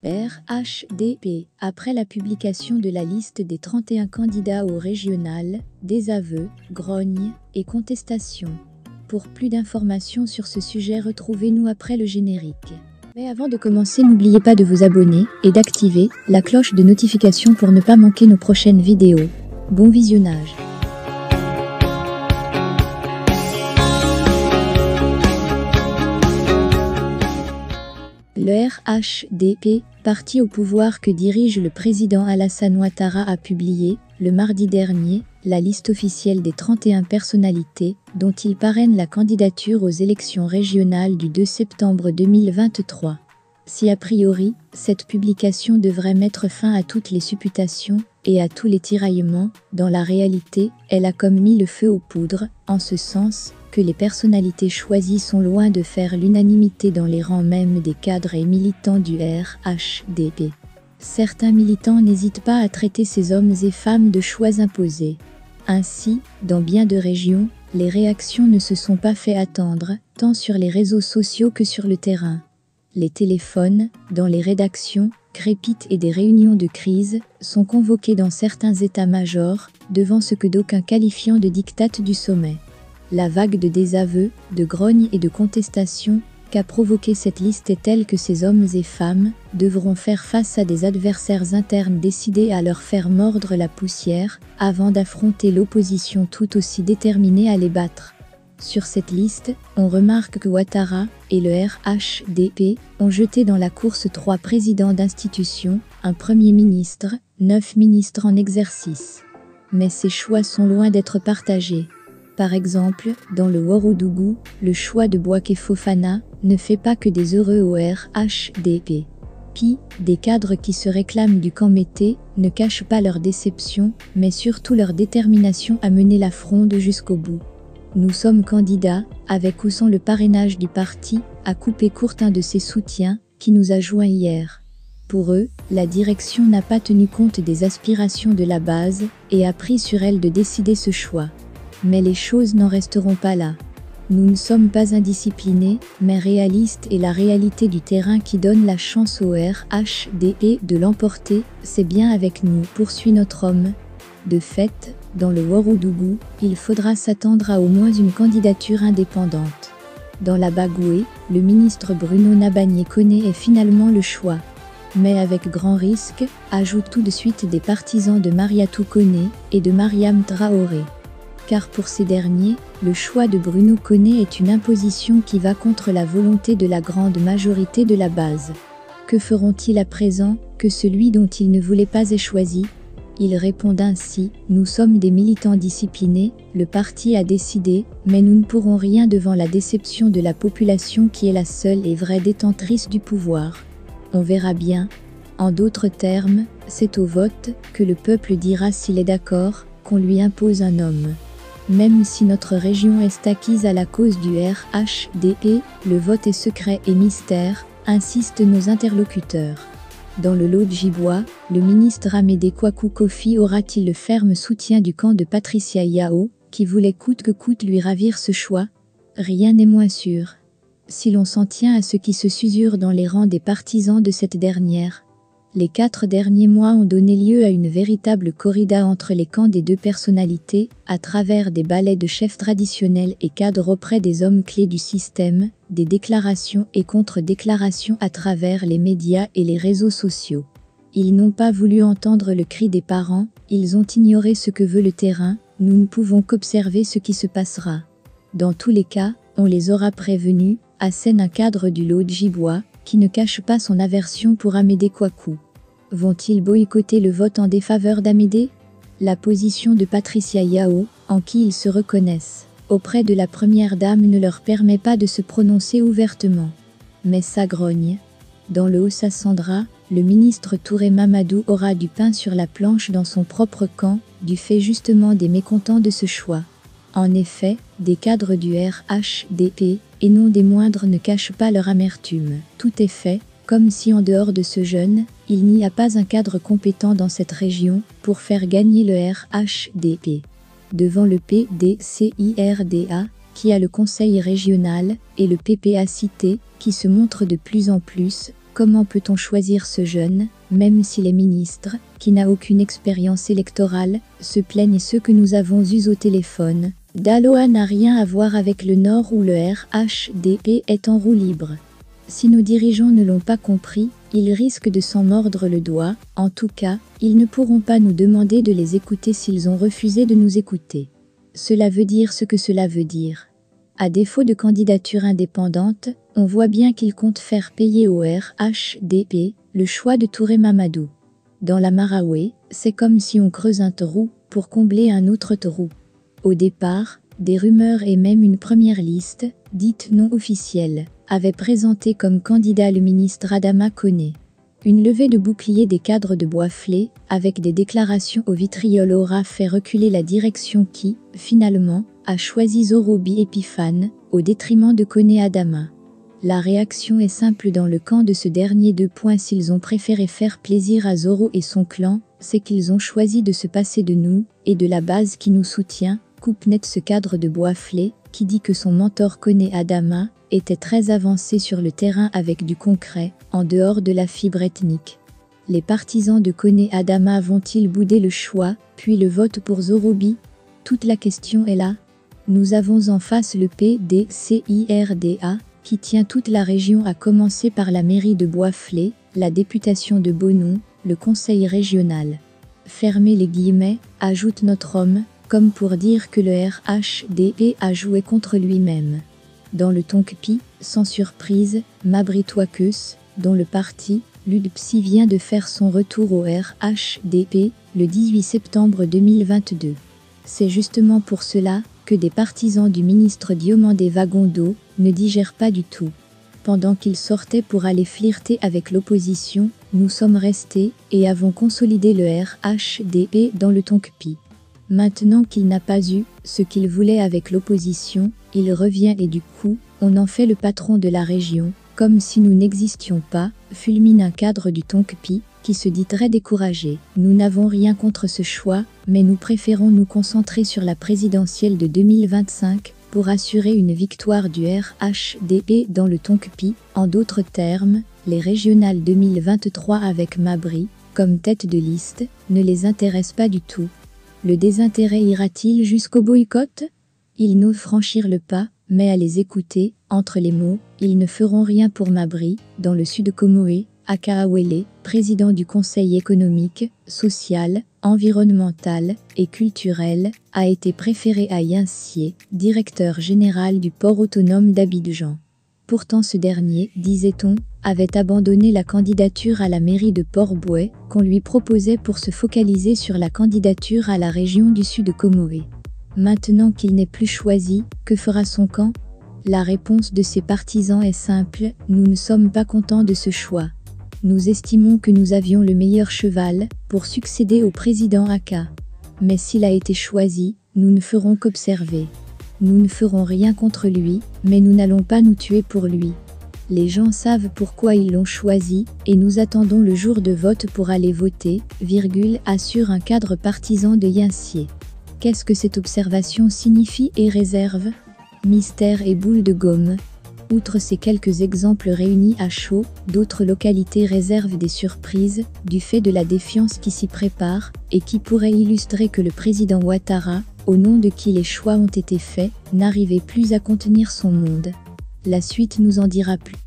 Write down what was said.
RHDP. Après la publication de la liste des 31 candidats au régional, désaveux, grognes et contestations. Pour plus d'informations sur ce sujet, retrouvez-nous après le générique. Mais avant de commencer, n'oubliez pas de vous abonner et d'activer la cloche de notification pour ne pas manquer nos prochaines vidéos. Bon visionnage. Le RHDP, parti au pouvoir que dirige le président Alassane Ouattara, a publié, le mardi dernier, la liste officielle des 31 personnalités dont il parraine la candidature aux élections régionales du 2 septembre 2023. Si a priori, cette publication devrait mettre fin à toutes les supputations et à tous les tiraillements, dans la réalité, elle a comme mis le feu aux poudres, en ce sens que les personnalités choisies sont loin de faire l'unanimité dans les rangs même des cadres et militants du RHDP. Certains militants n'hésitent pas à traiter ces hommes et femmes de choix imposés. Ainsi, dans bien de régions, les réactions ne se sont pas fait attendre, tant sur les réseaux sociaux que sur le terrain. Les téléphones, dans les rédactions, crépitent et des réunions de crise sont convoquées dans certains états-majors, devant ce que d'aucuns qualifient de diktat du sommet. La vague de désaveux, de grognes et de contestations qu'a provoqué cette liste est telle que ces hommes et femmes devront faire face à des adversaires internes décidés à leur faire mordre la poussière avant d'affronter l'opposition tout aussi déterminée à les battre. Sur cette liste, on remarque que Ouattara et le RHDP ont jeté dans la course 3 présidents d'institutions, un Premier ministre, 9 ministres en exercice. Mais ces choix sont loin d'être partagés. Par exemple, dans le Ouagadougou, le choix de Boubacar Fofana ne fait pas que des heureux au RHDP. Puis, des cadres qui se réclament du camp Mété ne cachent pas leur déception, mais surtout leur détermination à mener la fronde jusqu'au bout. Nous sommes candidats, avec ou sans le parrainage du parti, à couper court un de ses soutiens, qui nous a joints hier. Pour eux, la direction n'a pas tenu compte des aspirations de la base et a pris sur elle de décider ce choix. Mais les choses n'en resteront pas là. Nous ne sommes pas indisciplinés, mais réalistes et la réalité du terrain qui donne la chance au RHDP de l'emporter, c'est bien avec nous, poursuit notre homme. De fait, dans le Ouagadougou, il faudra s'attendre à au moins une candidature indépendante. Dans la Bagoué, le ministre Bruno Nabagné-Koné est finalement le choix. Mais avec grand risque, ajoute tout de suite des partisans de Mariatou Koné et de Mariam Traoré. Car pour ces derniers, le choix de Bruno Koné est une imposition qui va contre la volonté de la grande majorité de la base. Que feront-ils à présent que celui dont ils ne voulaient pas est choisi? Ils répondent ainsi, nous sommes des militants disciplinés, le parti a décidé, mais nous ne pourrons rien devant la déception de la population qui est la seule et vraie détentrice du pouvoir. On verra bien. En d'autres termes, c'est au vote que le peuple dira s'il est d'accord qu'on lui impose un homme. Même si notre région est acquise à la cause du RHDP, le vote est secret et mystère, insistent nos interlocuteurs. Dans le lot de Gibois, le ministre Amédée Kouakou Kofi aura-t-il le ferme soutien du camp de Patricia Yao, qui voulait coûte que coûte lui ravir ce choix? Rien n'est moins sûr. Si l'on s'en tient à ce qui se susure dans les rangs des partisans de cette dernière, les 4 derniers mois ont donné lieu à une véritable corrida entre les camps des deux personnalités, à travers des ballets de chefs traditionnels et cadres auprès des hommes clés du système, des déclarations et contre-déclarations à travers les médias et les réseaux sociaux. Ils n'ont pas voulu entendre le cri des parents, ils ont ignoré ce que veut le terrain, nous ne pouvons qu'observer ce qui se passera. Dans tous les cas, on les aura prévenus, assène un cadre du lot de Gibois, qui ne cache pas son aversion pour Amédée Kouakou. Vont-ils boycotter le vote en défaveur d'Amédée? La position de Patricia Yao, en qui ils se reconnaissent, auprès de la première dame ne leur permet pas de se prononcer ouvertement. Mais ça grogne. Dans le Haut-Sassandra, le ministre Touré Mamadou aura du pain sur la planche dans son propre camp, du fait justement des mécontents de ce choix. En effet, des cadres du RHDP, et non des moindres, ne cachent pas leur amertume. Tout est fait, comme si en dehors de ce jeune, il n'y a pas un cadre compétent dans cette région pour faire gagner le RHDP. Devant le PDCIRDA, qui a le conseil régional, et le PPA Cité, qui se montre de plus en plus, Comment peut-on choisir ce jeune, même si les ministres, qui n'a aucune expérience électorale, se plaignent et ceux que nous avons eus au téléphone. Daloa n'a rien à voir avec le Nord où le RHDP est en roue libre. Si nos dirigeants ne l'ont pas compris, ils risquent de s'en mordre le doigt. En tout cas, ils ne pourront pas nous demander de les écouter s'ils ont refusé de nous écouter. Cela veut dire ce que cela veut dire. À défaut de candidature indépendante, on voit bien qu'ils comptent faire payer au RHDP le choix de Touré Mamadou. Dans la Maraoué, c'est comme si on creuse un trou pour combler un autre trou. Au départ, des rumeurs et même une première liste, dite non officielle, avait présenté comme candidat le ministre Adama Koné. Une levée de bouclier des cadres de Boisflé, avec des déclarations au vitriol aura fait reculer la direction qui, finalement, a choisi Zorobi Epiphane, au détriment de Koné Adama. La réaction est simple dans le camp de ce dernier. S'ils ont préféré faire plaisir à Zoro et son clan, c'est qu'ils ont choisi de se passer de nous, et de la base qui nous soutient, coupe net ce cadre de Boisflé, qui dit que son mentor Koné Adama était très avancé sur le terrain avec du concret, en dehors de la fibre ethnique. Les partisans de Koné Adama vont-ils bouder le choix, puis le vote pour Zorobi? Toute la question est là. Nous avons en face le PDCIRDA, qui tient toute la région à commencer par la mairie de Boisflé, la députation de Bonon, le conseil régional. Fermez les guillemets, ajoute notre homme, comme pour dire que le RHDP a joué contre lui-même. Dans le Tonkpi, sans surprise, Mabry Touakeus, dont le parti, l'UDPSI vient de faire son retour au RHDP, le 18 septembre 2022. C'est justement pour cela que des partisans du ministre Diomandé Vagondo ne digèrent pas du tout. Pendant qu'il sortait pour aller flirter avec l'opposition, nous sommes restés et avons consolidé le RHDP dans le Tonkpi. Maintenant qu'il n'a pas eu ce qu'il voulait avec l'opposition, il revient et du coup, on en fait le patron de la région, comme si nous n'existions pas, fulmine un cadre du Tonkpi, qui se dit très découragé. Nous n'avons rien contre ce choix, mais nous préférons nous concentrer sur la présidentielle de 2025, pour assurer une victoire du RHDP dans le Tonkpi. En d'autres termes, les régionales 2023 avec Mabry, comme tête de liste, ne les intéressent pas du tout. Le désintérêt ira-t-il jusqu'au boycott? Ils n'osent franchir le pas, mais à les écouter, entre les mots, ils ne feront rien pour Mabry, dans le sud Comoé, Akaawele, président du Conseil économique, social, environnemental et culturel, a été préféré à Yincier, directeur général du port autonome d'Abidjan. Pourtant ce dernier, disait-on, avait abandonné la candidature à la mairie de Port-Bouet, qu'on lui proposait pour se focaliser sur la candidature à la région du sud Comoé. Maintenant qu'il n'est plus choisi, que fera son camp? La réponse de ses partisans est simple, nous ne sommes pas contents de ce choix. Nous estimons que nous avions le meilleur cheval pour succéder au président Aka. Mais s'il a été choisi, nous ne ferons qu'observer. Nous ne ferons rien contre lui, mais nous n'allons pas nous tuer pour lui. Les gens savent pourquoi ils l'ont choisi, et nous attendons le jour de vote pour aller voter, assure un cadre partisan de Yincier. Qu'est-ce que cette observation signifie et réserve? Mystère et boule de gomme. Outre ces quelques exemples réunis à chaud, d'autres localités réservent des surprises, du fait de la défiance qui s'y prépare, et qui pourrait illustrer que le président Ouattara, au nom de qui les choix ont été faits, n'arrivait plus à contenir son monde. La suite nous en dira plus.